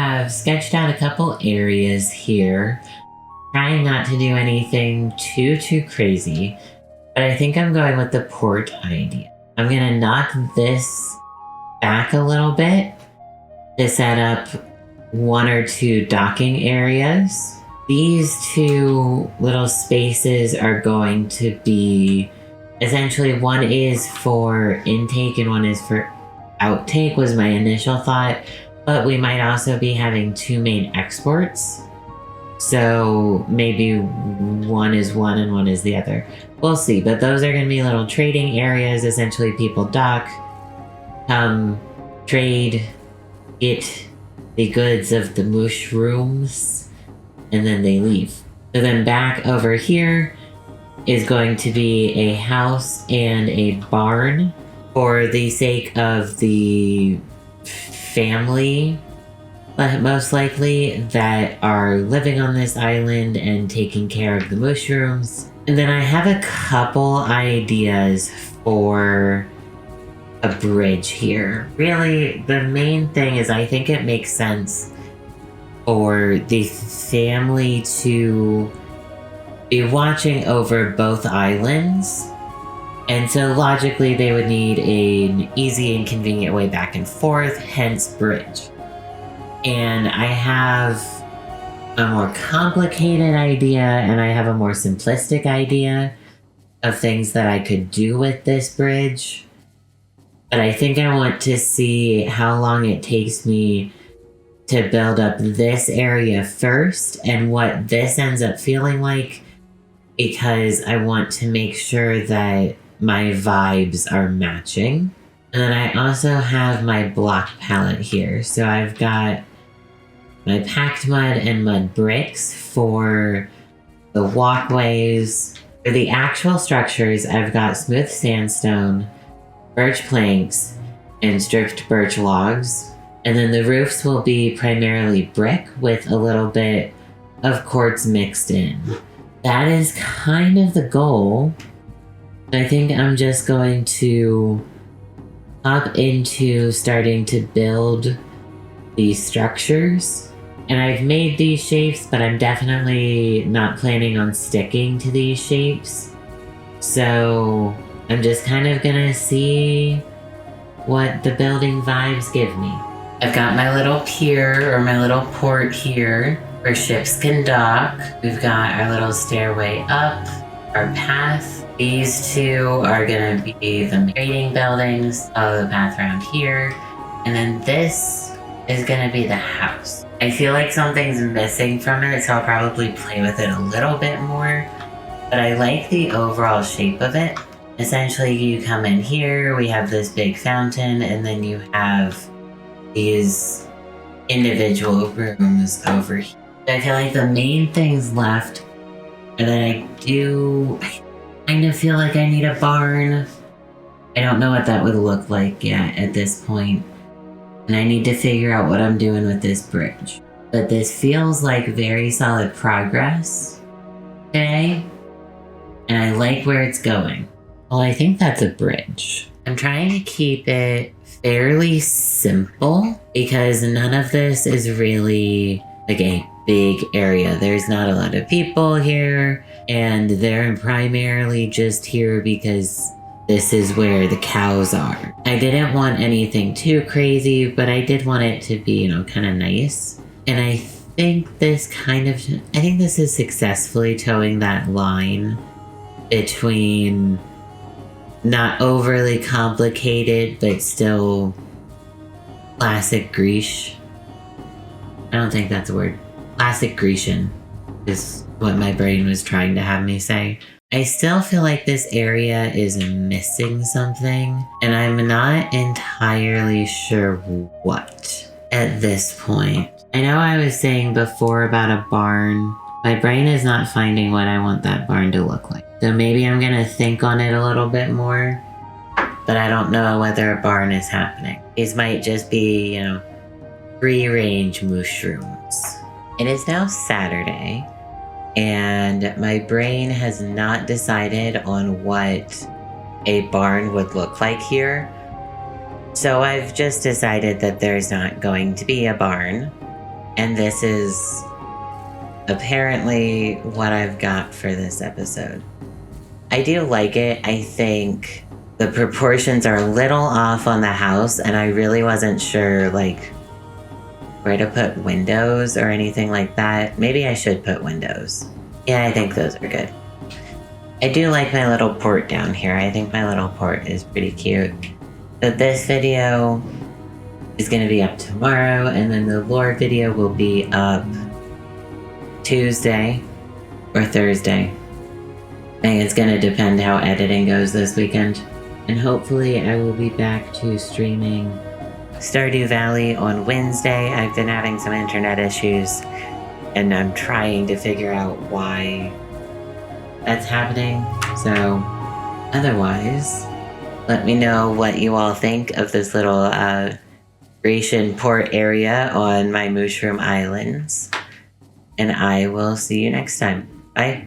have sketched out a couple areas here, trying not to do anything too crazy, but I think I'm going with the port idea. I'm gonna knock this back a little bit to set up 1 or 2 docking areas. These 2 little spaces are going to be, essentially one is for intake and one is for outtake was my initial thought, but we might also be having 2 main exports. So maybe one is one and one is the other. We'll see, but those are going to be little trading areas. Essentially people dock, come, trade, get the goods of the Mooshrooms, and then they leave. So then back over here is going to be a house and a barn for the sake of the family, most likely, that are living on this island and taking care of the Mooshrooms. And then I have a couple ideas for a bridge here. Really, the main thing is I think it makes sense for the family to be watching over both islands. And so logically they would need an easy and convenient way back and forth, hence bridge. And I have a more complicated idea and I have a more simplistic idea of things that I could do with this bridge. But I think I want to see how long it takes me to build up this area first and what this ends up feeling like, because I want to make sure that my vibes are matching. And then I also have my block palette here. So I've got my packed mud and mud bricks for the walkways. For the actual structures, I've got smooth sandstone, birch planks, and stripped birch logs. And then the roofs will be primarily brick with a little bit of quartz mixed in. That is kind of the goal. I think I'm just going to hop into starting to build these structures. And I've made these shapes, but I'm definitely not planning on sticking to these shapes. So I'm just kind of gonna see what the building vibes give me. I've got my little pier or my little port here where ships can dock. We've got our little stairway up, our path. These 2 are gonna be the trading buildings, follow the path around here. And then this is gonna be the house. I feel like something's missing from it, so I'll probably play with it a little bit more. But I like the overall shape of it. Essentially, you come in here, we have this big fountain, and then you have these individual rooms over here. I feel like the main things left are that I kind of feel like I need a barn. I don't know what that would look like yet at this point. And I need to figure out what I'm doing with this bridge. But this feels like very solid progress today. And I like where it's going. Well, I think that's a bridge. I'm trying to keep it fairly simple because none of this is really like a big area. There's not a lot of people here, and they're primarily just here because this is where the cows are. I didn't want anything too crazy, but I did want it to be, kind of nice. And I think this is successfully towing that line between not overly complicated, but still classic Greece. I don't think that's a word. Classic Grecian is what my brain was trying to have me say. I still feel like this area is missing something, and I'm not entirely sure what at this point. I know I was saying before about a barn. My brain is not finding what I want that barn to look like. So maybe I'm gonna think on it a little bit more, but I don't know whether a barn is happening. These might just be, free-range mushrooms. It is now Saturday, and my brain has not decided on what a barn would look like here. So I've just decided that there's not going to be a barn. And this is apparently what I've got for this episode. I do like it. I think the proportions are a little off on the house, and I really wasn't sure like where to put windows or anything like that. Maybe I should put windows. Yeah, I think those are good. I do like my little port down here. I think my little port is pretty cute. But this video is going to be up tomorrow, and then the lore video will be up Tuesday or Thursday. I think it's going to depend how editing goes this weekend. And hopefully I will be back to streaming Stardew Valley on Wednesday. I've been having some internet issues, and I'm trying to figure out why that's happening. So, otherwise, let me know what you all think of this little Grecian port area on my Mooshroom Islands. And I will see you next time. Bye.